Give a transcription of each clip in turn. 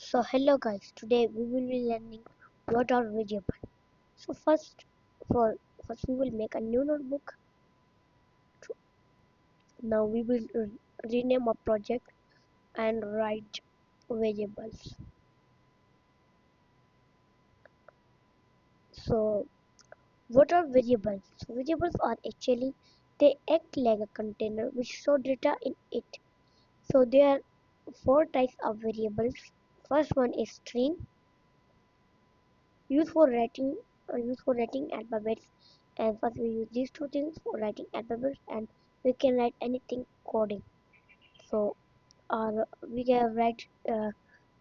So hello guys, today we will be learning what are variables. So first we will make a new notebook. Now we will rename a project and write variables. So what are variables? So variables are actually they act like a container which store data in it. So there are four types of variables. First one is string, used for writing alphabets, and first we use these two things for writing alphabets, and we can write anything coding. So we can write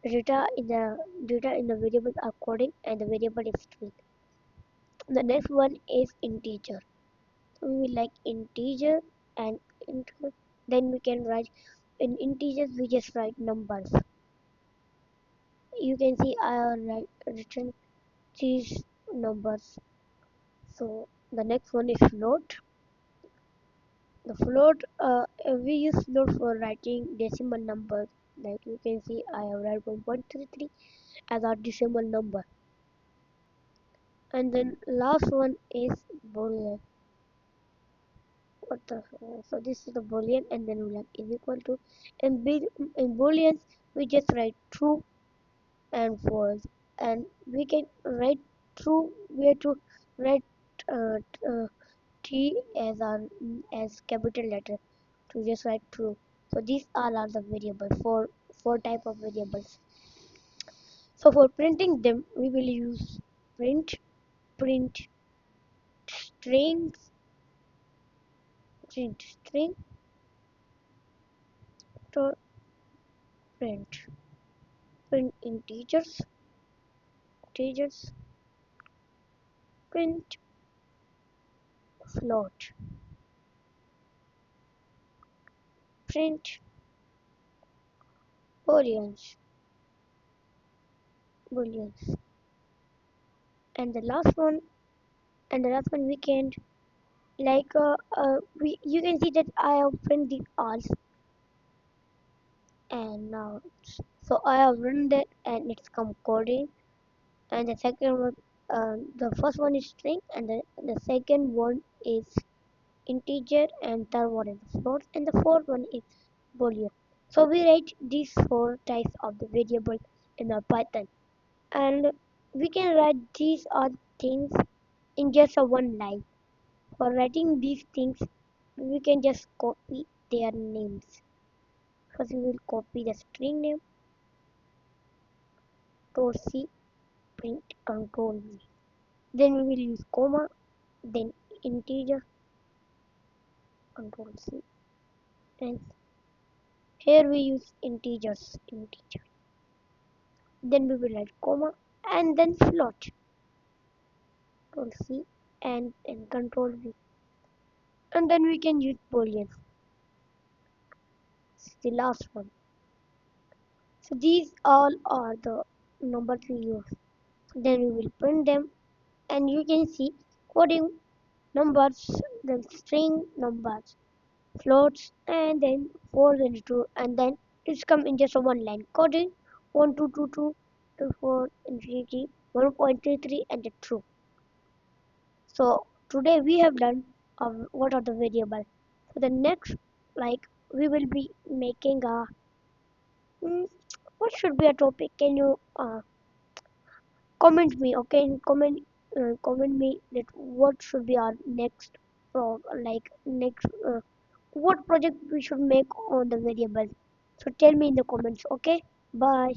data in the variable are coding, and the variable is string. The next one is integer. So we like integer and integer. Then we can write in integers we just write numbers. You can see I have written these numbers. So the next one is float. The float, we use float for writing decimal numbers. Like you can see, I have write 1.33 as our decimal number. And then last one is Boolean. So this is the Boolean, and then we have is equal to. In Booleans, we just write true and false, and we can write true. We have to write uh, uh, T as capital letter to just write true. So these all are the variables for four type of variables. So for printing them, we will use print strings, string to print integers, print float, print booleans, booleans, and the last one we can like you can see that I have print the alls, and now so I have run that and it's come coding. And the second one, the first one is string, and the second one is integer, and third one is float, and the fourth one is boolean. So we write these four types of the variable in our Python, and we can write these all things in just a one line. For writing these things, we can just copy their names. First, we will copy the string name, control C, print, control V. Then we will use comma, then integer, control C, and here we use integer. Then we will write comma and then float, control C and control V. And then we can use boolean. This is the last one. So these all are the numbers we use. Then we will print them, and you can see coding numbers, then string numbers, floats, and then 4 and 2, and then it's come in just a one line coding 1222 infinity 1.33 and the true. So today we have done what are the variable. For the next, like we will be making a mm, what should be a topic? Can you comment me? Okay, comment me that what should be our next like next what project we should make on the variable. So tell me in the comments. Okay, bye.